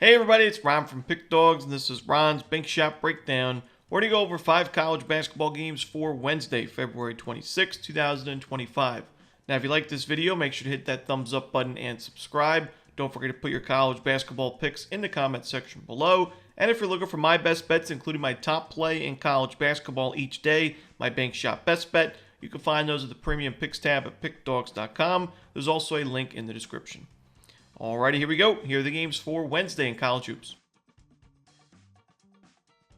Hey everybody, it's Ron from Pick Dawgz, and this is Ron's Bank Shot Breakdown. We're going to go over 5 college basketball games for Wednesday, February 26, 2025. Now, if you like this video, make sure to hit that thumbs up button and subscribe. Don't forget to put your college basketball picks in the comment section below. And if you're looking for my best bets, including my top play in college basketball each day, my Bank Shot Best Bet, you can find those at the Premium Picks tab at pickdawgz.com. There's also a link in the description. Alrighty, here we go. Here are the games for Wednesday in college hoops.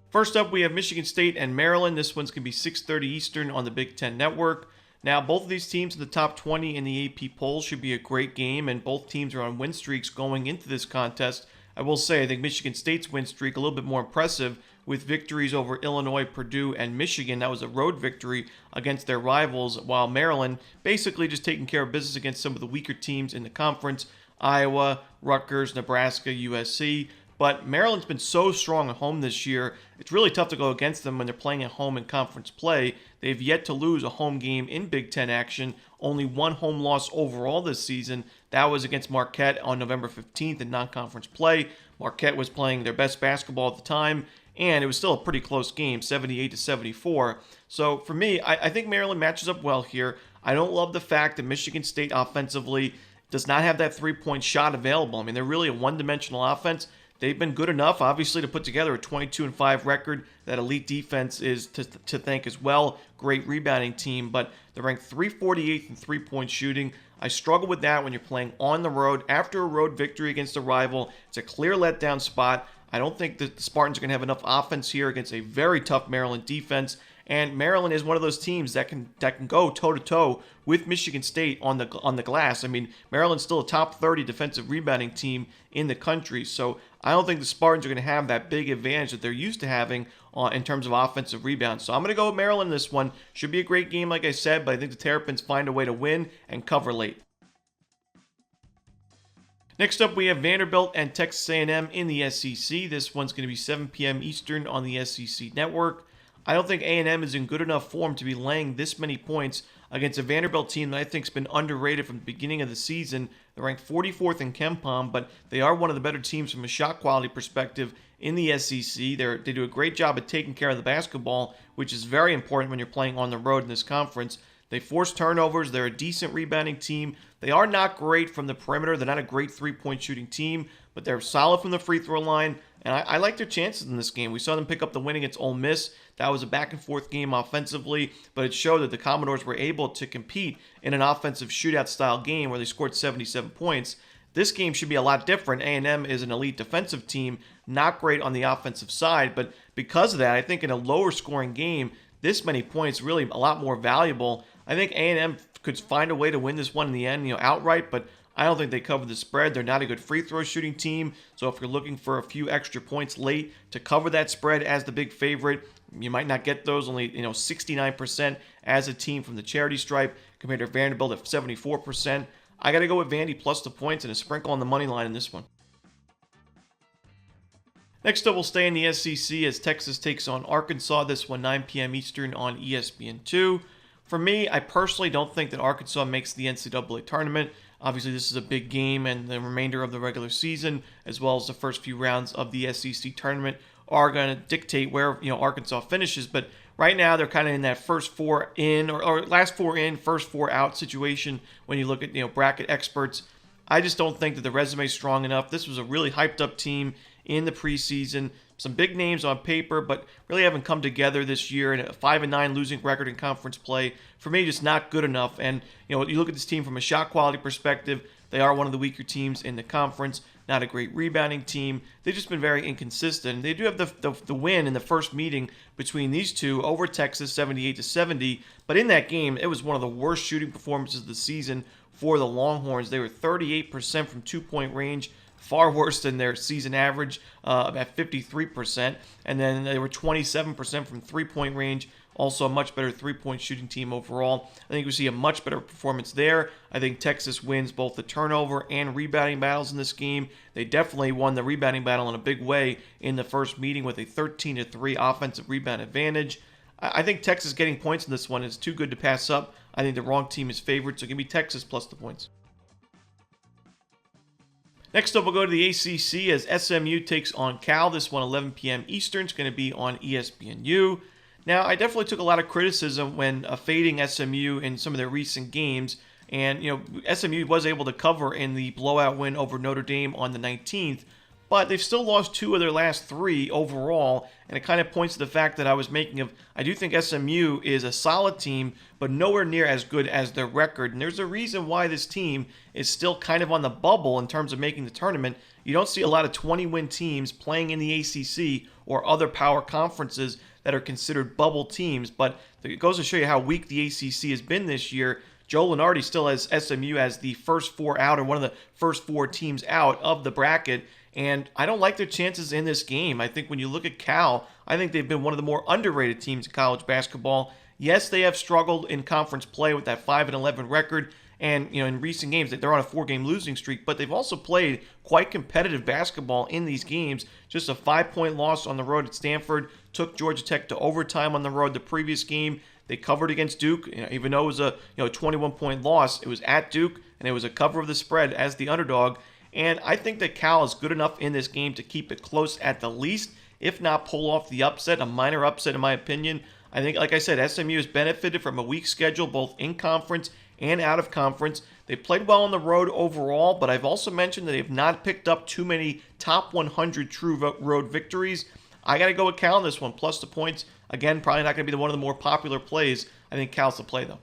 First up, we have Michigan State and Maryland. This one's going to be 6:30 Eastern on the Big Ten Network. Now, both of these teams in the top 20 in the AP polls should be a great game, and both teams are on win streaks going into this contest. I will say, I think Michigan State's win streak a little bit more impressive with victories over Illinois, Purdue, and Michigan. That was a road victory against their rivals, while Maryland basically just taking care of business against some of the weaker teams in the conference. Iowa, Rutgers, Nebraska, USC. But Maryland's been so strong at home this year, it's really tough to go against them when they're playing at home in conference play. They've yet to lose a home game in Big Ten action. Only one home loss overall this season. That was against Marquette on November 15th in non-conference play. Marquette was playing their best basketball at the time, and it was still a pretty close game, 78-74. So for me, I think Maryland matches up well here. I don't love the fact that Michigan State offensively does not have that three-point shot available. I mean, they're really a one-dimensional offense. They've been good enough, obviously, to put together a 22-5 record. That elite defense is to thank as well. Great rebounding team, but they're ranked 348th in three-point shooting. I struggle with that when you're playing on the road. After a road victory against a rival, it's a clear letdown spot. I don't think that the Spartans are going to have enough offense here against a very tough Maryland defense. And Maryland is one of those teams that can go toe-to-toe with Michigan State on the glass. I mean, Maryland's still a top 30 defensive rebounding team in the country. So I don't think the Spartans are going to have that big advantage that they're used to having in terms of offensive rebounds. So I'm going to go with Maryland in this one. Should be a great game, like I said, but I think the Terrapins find a way to win and cover late. Next up, we have Vanderbilt and Texas A&M in the SEC. This one's going to be 7 p.m. Eastern on the SEC Network. I don't think A&M is in good enough form to be laying this many points against a Vanderbilt team that I think has been underrated from the beginning of the season. They're ranked 44th in KenPom, but they are one of the better teams from a shot quality perspective in the SEC. They do a great job at taking care of the basketball, which is very important when you're playing on the road in this conference. They force turnovers. They're a decent rebounding team. They are not great from the perimeter. They're not a great three-point shooting team, but they're solid from the free throw line. And I like their chances in this game. We saw them pick up the win against Ole Miss. That was a back-and-forth game offensively, but it showed that the Commodores were able to compete in an offensive shootout-style game where they scored 77 points. This game should be a lot different. A&M is an elite defensive team, not great on the offensive side, but because of that, I think in a lower-scoring game, this many points really a lot more valuable. I think A&M could find a way to win this one in the end, outright, but I don't think they cover the spread. They're not a good free throw shooting team. So if you're looking for a few extra points late to cover that spread as the big favorite, you might not get those. Only 69% as a team from the charity stripe compared to Vanderbilt at 74%. I got to go with Vandy plus the points and a sprinkle on the money line in this one. Next up, we'll stay in the SEC as Texas takes on Arkansas. This one 9 p.m. Eastern on ESPN2. For me, I personally don't think that Arkansas makes the NCAA tournament. Obviously, this is a big game, and the remainder of the regular season, as well as the first few rounds of the SEC tournament, are going to dictate where Arkansas finishes. But right now, they're kind of in that first four in or last four in, first four out situation when you look at bracket experts. I just don't think that the resume is strong enough. This was a really hyped up team in the preseason. Some big names on paper, but really haven't come together this year. And a 5-9 losing record in conference play, for me, just not good enough. And you look at this team from a shot quality perspective, they are one of the weaker teams in the conference. Not a great rebounding team. They've just been very inconsistent. They do have the win in the first meeting between these two over Texas, 78-70. But in that game, it was one of the worst shooting performances of the season for the Longhorns. They were 38% from two-point range. Far worse than their season average at 53%. And then they were 27% from three-point range. Also a much better three-point shooting team overall. I think we see a much better performance there. I think Texas wins both the turnover and rebounding battles in this game. They definitely won the rebounding battle in a big way in the first meeting with a 13-3 offensive rebound advantage. I think Texas getting points in this one is too good to pass up. I think the wrong team is favored, so give me Texas plus the points. Next up, we'll go to the ACC as SMU takes on Cal. This one, 11 p.m. Eastern, is going to be on ESPNU. Now, I definitely took a lot of criticism when fading SMU in some of their recent games. And, SMU was able to cover in the blowout win over Notre Dame on the 19th. But they've still lost 2 of their last 3 overall, and it kind of points to the fact that I was making of, I do think SMU is a solid team, but nowhere near as good as their record. And there's a reason why this team is still kind of on the bubble in terms of making the tournament. You don't see a lot of 20-win teams playing in the ACC or other power conferences that are considered bubble teams, but it goes to show you how weak the ACC has been this year. Joe Lunardi still has SMU as the first 4 out, or one of the first 4 teams out of the bracket. And I don't like their chances in this game. I think when you look at Cal, I think they've been one of the more underrated teams in college basketball. Yes, they have struggled in conference play with that 5-11 record. And, in recent games, they're on a 4-game losing streak. But they've also played quite competitive basketball in these games. Just a 5-point loss on the road at Stanford. Took Georgia Tech to overtime on the road the previous game. They covered against Duke, even though it was a 21-point loss. It was at Duke, and it was a cover of the spread as the underdog. And I think that Cal is good enough in this game to keep it close at the least, if not pull off the upset, a minor upset in my opinion. I think, like I said, SMU has benefited from a weak schedule both in conference and out of conference. They played well on the road overall, but I've also mentioned that they've not picked up too many top 100 true road victories. I got to go with Cal in this one, plus the points. Again, probably not going to be one of the more popular plays. I think Cal's the play, though.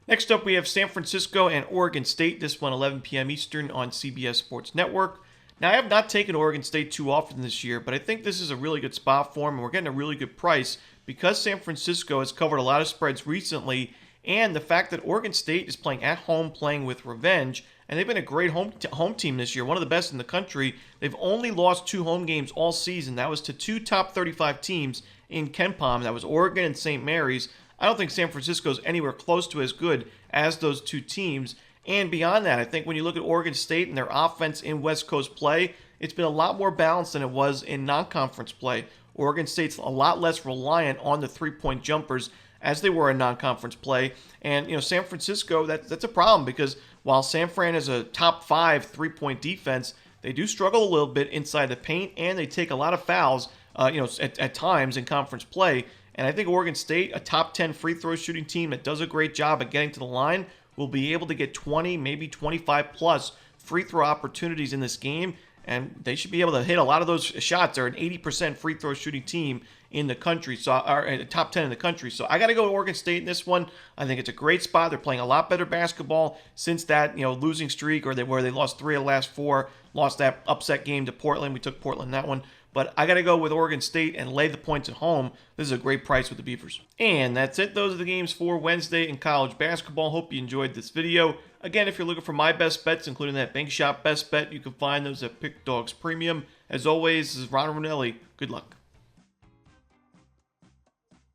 Next up, we have San Francisco and Oregon State. This one, 11 p.m. Eastern on CBS Sports Network. Now, I have not taken Oregon State too often this year, but I think this is a really good spot for them, and we're getting a really good price because San Francisco has covered a lot of spreads recently, and the fact that Oregon State is playing at home, playing with revenge, and they've been a great home team this year, one of the best in the country. They've only lost 2 home games all season. That was to 2 top 35 teams in KenPom. That was Oregon and St. Mary's. I don't think San Francisco is anywhere close to as good as those 2 teams. And beyond that, I think when you look at Oregon State and their offense in West Coast play, it's been a lot more balanced than it was in non-conference play. Oregon State's a lot less reliant on the 3-point jumpers as they were in non-conference play. And, San Francisco, that's a problem because while San Fran is a top 5 3-point defense, they do struggle a little bit inside the paint, and they take a lot of fouls, at times in conference play. And I think Oregon State, a top 10 free throw shooting team that does a great job at getting to the line, will be able to get 20, maybe 25 plus free throw opportunities in this game. And they should be able to hit a lot of those shots. They're an 80% free throw shooting team in the country, or top 10 in the country. So I got to go with Oregon State in this one. I think it's a great spot. They're playing a lot better basketball since that losing streak, where they lost 3 of the last 4, lost that upset game to Portland. We took Portland that one. But I got to go with Oregon State and lay the points at home. This is a great price with the Beavers. And that's it. Those are the games for Wednesday in college basketball. Hope you enjoyed this video. Again, if you're looking for my best bets, including that Bank Shop best bet, you can find those at Pick Dawgz Premium. As always, this is Romanelli. Good luck.